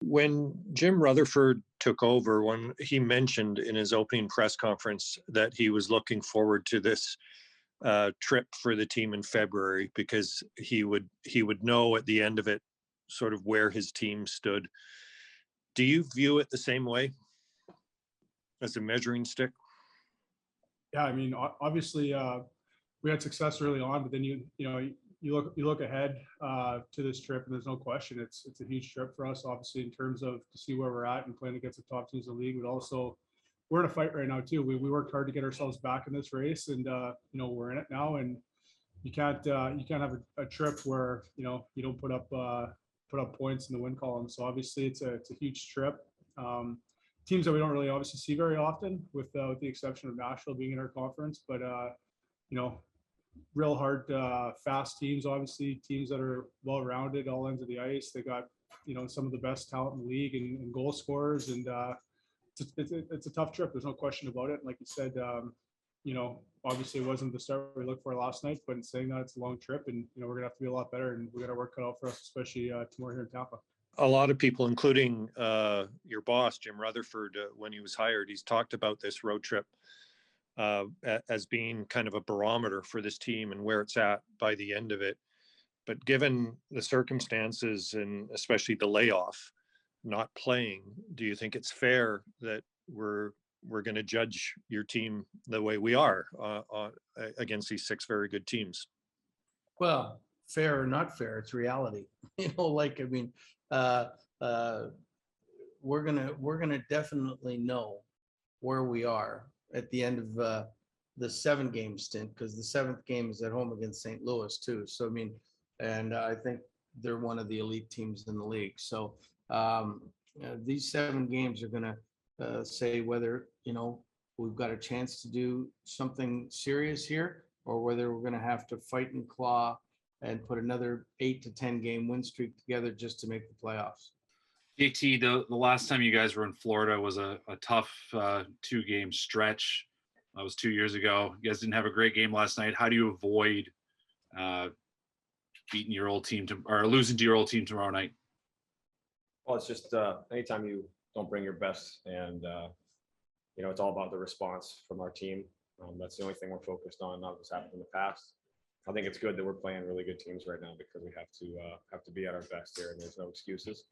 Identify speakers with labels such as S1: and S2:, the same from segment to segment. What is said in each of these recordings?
S1: When Jim Rutherford took over, when he mentioned in his opening press conference that he was looking forward to this trip for the team in February because he would know at the end of it sort of where his team stood. Do you view it the same way as a measuring stick?
S2: Yeah, I mean, obviously, we had success early on, but then you look ahead to this trip, and there's no question it's a huge trip for us, obviously, in terms of to see where we're at and playing against the top teams in the league, but also we're in a fight right now too. We worked hard to get ourselves back in this race, and we're in it now, and you can't have a trip where you don't put up points in the win column. So obviously it's a huge trip. Teams that we don't really obviously see very often, with the exception of Nashville being in our conference, but real hard, fast teams, obviously teams that are well rounded all ends of the ice. They got some of the best talent in the league and goal scorers, and it's a tough trip. There's no question about it. Like you said, obviously it wasn't the start we looked for last night, but in saying that, it's a long trip, and we're gonna have to be a lot better, and we got our work cut out for us, especially tomorrow here in Tampa.
S1: A lot of people, including your boss, Jim Rutherford, when he was hired, he's talked about this road trip as being kind of a barometer for this team and where it's at by the end of it. But given the circumstances, and especially the layoff, not playing, do you think it's fair that we're going to judge your team the way we are against these six very good teams?
S3: Well, fair or not fair, it's reality. I mean, we're gonna definitely know where we are at the end of the 7-game stint, because the 7th game is at home against St. Louis too. So I mean, and I think they're one of the elite teams in the league. So these 7 games are gonna say whether we've got a chance to do something serious here, or whether we're gonna have to fight and claw and put another 8 to 10 game win streak together just to make the playoffs.
S4: JT, the last time you guys were in Florida was a tough 2-game stretch. That was 2 years ago. You guys didn't have a great game last night. How do you avoid beating your old team or losing to your old team tomorrow night?
S5: Well, it's just anytime you don't bring your best, and it's all about the response from our team. That's the only thing we're focused on, not what's happened in the past. I think it's good that we're playing really good teams right now, because we have to be at our best here, and there's no excuses.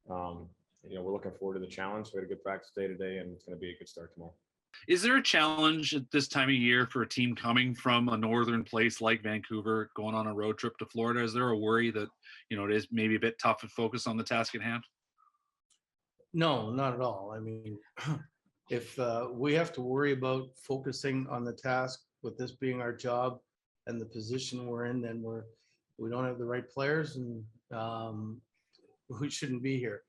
S5: We're looking forward to the challenge. We had a good practice day today, and it's going to be a good start tomorrow.
S4: Is there a challenge at this time of year for a team coming from a northern place like Vancouver, going on a road trip to Florida? Is there a worry that it is maybe a bit tough to focus on the task at hand?
S3: No, not at all. I mean, if we have to worry about focusing on the task, with this being our job and the position we're in, then we don't have the right players, and we shouldn't be here.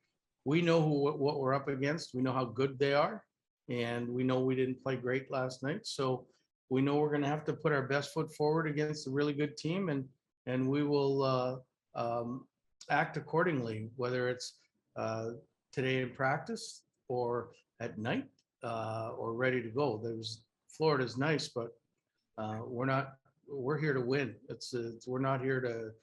S3: We know what we're up against. We know how good they are, and we know we didn't play great last night. So we know we're going to have to put our best foot forward against a really good team, and we will act accordingly, whether it's today in practice or at night or ready to go. Florida's nice, but we're here to win. We're not here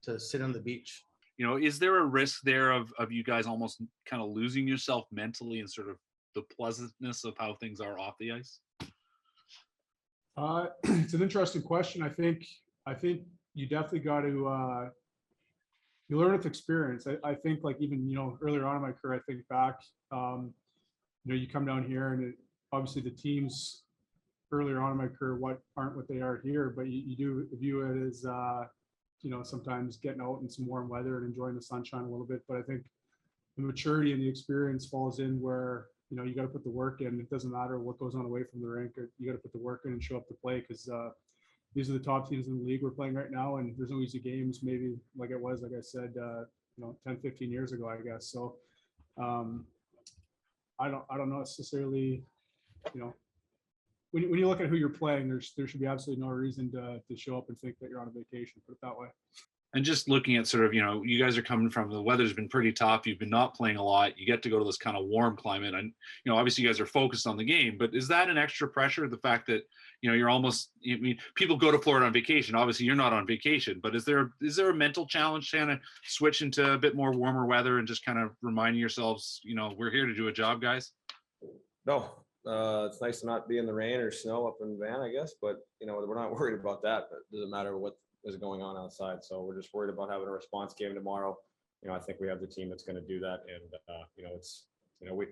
S3: to sit on the beach.
S4: Is there a risk there of you guys almost kind of losing yourself mentally and sort of the pleasantness of how things are off the ice?
S2: It's an interesting question. I think you definitely got to you learn with experience. I think, like, even earlier on in my career, I think back, you come down here, and obviously the teams earlier on in my career aren't what they are here, but you do view it as sometimes getting out in some warm weather and enjoying the sunshine a little bit. But I think the maturity and the experience falls in where you got to put the work in. It doesn't matter what goes on away from the rink. You got to put the work in and show up to play, because these are the top teams in the league we're playing right now, and there's no easy games, maybe like it was, like I said, 10, 15 years ago, I guess. So I don't necessarily, when you look at who you're playing, there should be absolutely no reason to show up and think that you're on a vacation, put it that way.
S4: And just looking at sort of, you guys are coming from, the weather's been pretty tough. You've been not playing a lot. You get to go to this kind of warm climate. And, obviously you guys are focused on the game, but is that an extra pressure? The fact that, you're almost, I mean, people go to Florida on vacation. Obviously you're not on vacation, but is there a mental challenge trying to switch into a bit more warmer weather and just kind of reminding yourselves, we're here to do a job, guys?
S5: No, it's nice to not be in the rain or snow up in Van, I guess, but we're not worried about that. But it doesn't matter what is going on outside. So we're just worried about having a response game tomorrow. I think we have the team that's going to do that, and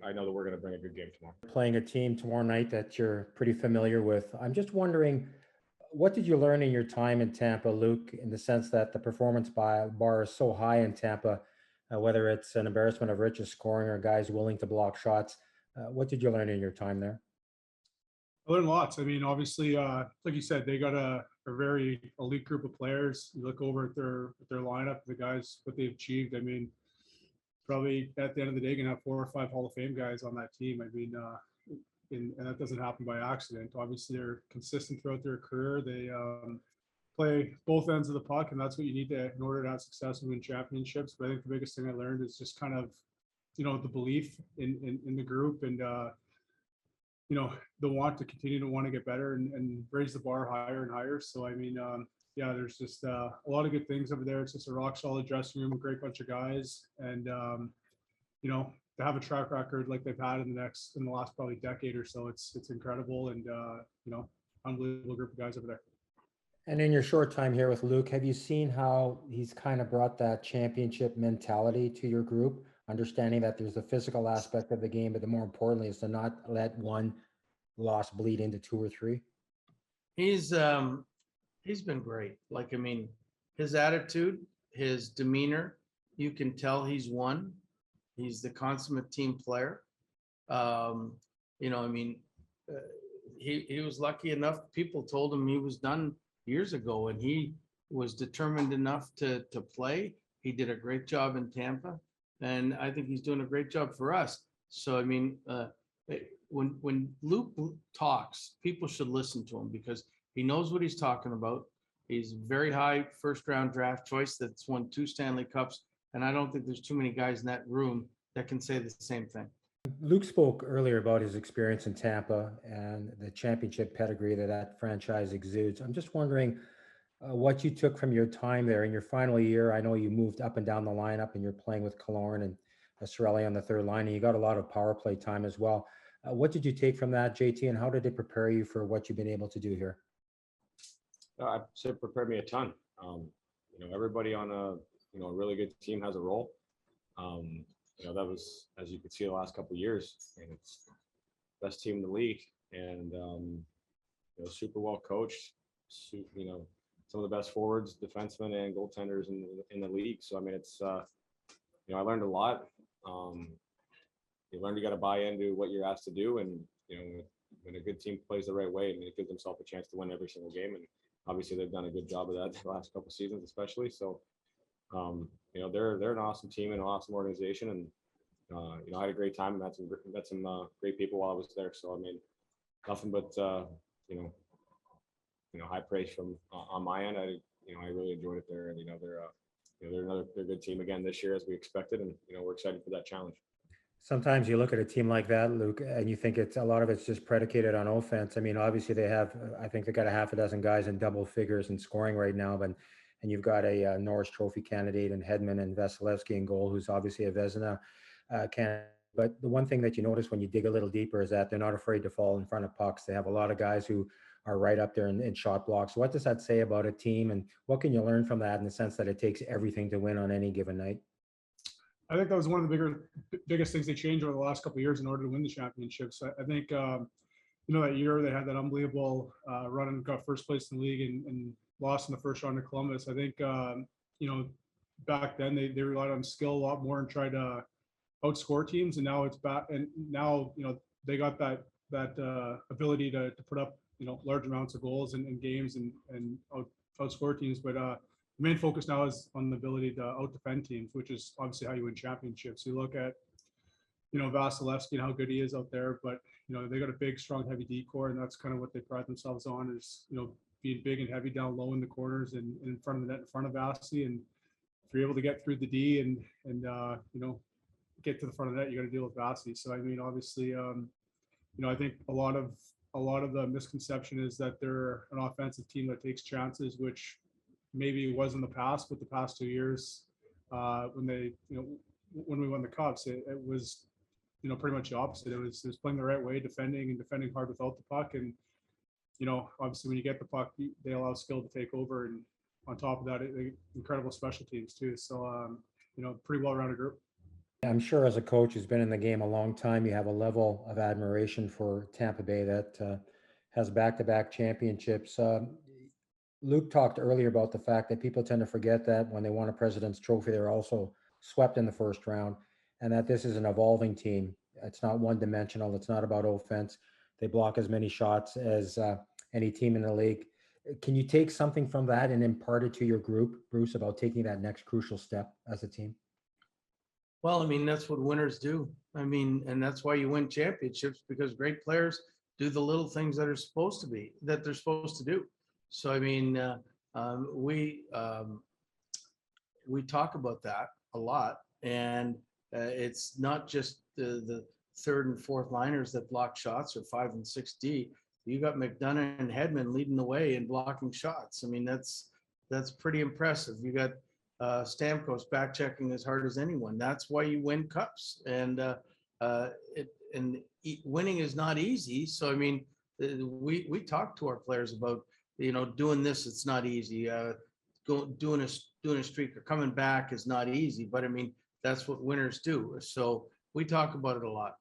S5: I know that we're going to bring a good game tomorrow.
S6: Playing a team tomorrow night that you're pretty familiar with. I'm just wondering, what did you learn in your time in Tampa, Luke, in the sense that the performance bar is so high in Tampa, whether it's an embarrassment of riches scoring or guys willing to block shots? What did you learn in your time there?
S2: I learned lots. I mean, obviously, like you said, they got a very elite group of players. You look over at their lineup, the guys, what they've achieved. I mean, probably at the end of the day, gonna have 4 or 5 Hall of Fame guys on that team. I mean, and that doesn't happen by accident. Obviously, they're consistent throughout their career. They play both ends of the puck, and that's what you need in order to have success and win championships. But I think the biggest thing I learned is just kind of, the belief in the group, and the want to continue to want to get better and raise the bar higher and higher. So, I mean, there's just a lot of good things over there. It's just a rock solid dressing room, a great bunch of guys. And, to have a track record like they've had in the last probably decade or so, it's incredible. And, unbelievable group of guys over there.
S6: And in your short time here with Luke, have you seen how he's kind of brought that championship mentality to your group, understanding that there's the physical aspect of the game, but the more importantly is to not let one loss bleed into 2 or 3?
S3: He's been great. Like, I mean, his attitude, his demeanor, you can tell he's won. He's the consummate team player. He was lucky enough. People told him he was done years ago, and he was determined enough to play. He did a great job in Tampa, and I think he's doing a great job for us. So, I mean, when Luke talks, people should listen to him because he knows what he's talking about. He's very high first-round draft choice that's won 2 Stanley Cups, and I don't think there's too many guys in that room that can say the same thing.
S6: Luke spoke earlier about his experience in Tampa and the championship pedigree that franchise exudes. I'm just wondering what you took from your time there in your final year. I know you moved up and down the lineup and you're playing with Killorn and Sorelli on the third line, and you got a lot of power play time as well. What did you take from that, JT, and how did it prepare you for what you've been able to do here?
S5: I'd say it prepared me a ton. Everybody on a really good team has a role. That was, as you could see, the last couple of years, and it's best team in the league, and super well coached. Some of the best forwards, defensemen, and goaltenders in the league. So I mean, it's I learned a lot. You learn you got to buy into what you're asked to do, and when a good team plays the right way, I mean, it gives themselves a chance to win every single game. And obviously, they've done a good job of that the last couple of seasons, especially. So, they're an awesome team and an awesome organization, and I had a great time and met some great people while I was there. So I mean, nothing but high praise from on my end. I really enjoyed it there, and they're a good team again this year as we expected, and we're excited for that challenge.
S6: Sometimes you look at a team like that, Luke, and you think a lot of it's just predicated on offense. I mean, obviously I think they got a half a dozen guys in double figures in scoring right now, and you've got a Norris Trophy candidate in Hedman and Vasilevsky in goal, who's obviously a Vezina candidate. But the one thing that you notice when you dig a little deeper is that they're not afraid to fall in front of pucks. They have a lot of guys who are right up there in shot blocks. What does that say about a team, and what can you learn from that in the sense that it takes everything to win on any given night?
S2: I think that was one of the biggest things they changed over the last couple of years in order to win the championships. I think, that year they had that unbelievable run and got first place in the league and lost in the first round to Columbus. I think, back then they relied on skill a lot more and tried to outscore teams. And now it's back. And now, they got that ability to put up, large amounts of goals in games and outscore teams. But the main focus now is on the ability to out-defend teams, which is obviously how you win championships. You look at, Vasilevsky and how good he is out there, but, they got a big, strong, heavy decor, and that's kind of what they pride themselves on is, being big and heavy down low in the corners and in front of the net, in front of Vasi. And if you're able to get through the D and you know, get to the front of the net, you got to deal with Vasi. So I mean, obviously, you know, I think a lot of the misconception is that they're an offensive team that takes chances, which maybe it was in the past, but the past 2 years, when they, you know, when we won the Cups, it was, you know, pretty much the opposite. It was playing the right way, defending hard without the puck. And, you know, obviously when you get the puck, they allow skill to take over. And on top of that, incredible special teams too. So, you know, pretty well-rounded group.
S6: I'm sure as a coach who's been in the game a long time, you have a level of admiration for Tampa Bay that has back-to-back championships. Luke talked earlier about the fact that people tend to forget that when they won a President's Trophy, they're also swept in the first round, and that this is an evolving team. It's not one-dimensional. It's not about offense. They block as many shots as any team in the league. Can you take something from that and impart it to your group, Bruce, about taking that next crucial step as a team?
S3: Well, I mean, that's what winners do. I mean, and that's why you win championships, because great players do the little things that they're supposed to do. So, I mean, we talk about that a lot, and it's not just the third and fourth liners that block shots, or 5 and 6D. You got McDonough and Hedman leading the way in blocking shots. I mean, that's pretty impressive. You got Stamkos back checking as hard as anyone. That's why you win cups. And winning is not easy. So I mean, we talk to our players about, you know, doing this. It's not easy. Doing a streak or coming back is not easy. But I mean, that's what winners do. So we talk about it a lot.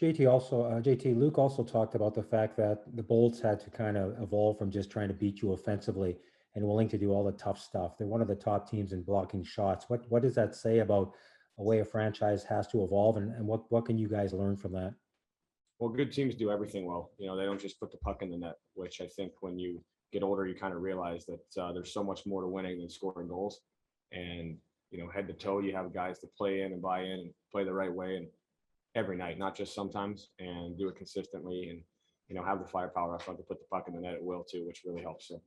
S6: Luke also talked about the fact that the Bolts had to kind of evolve from just trying to beat you offensively and willing to do all the tough stuff. They're one of the top teams in blocking shots. What does that say about a way a franchise has to evolve, and what can you guys learn from that?
S5: Well, good teams do everything well. You know, they don't just put the puck in the net, which I think when you get older, you kind of realize that there's so much more to winning than scoring goals. And, you know, head to toe, you have guys to play in and buy in and play the right way, and every night, not just sometimes, and do it consistently, and, you know, have the firepower up front to put the puck in the net at will too, which really helps. So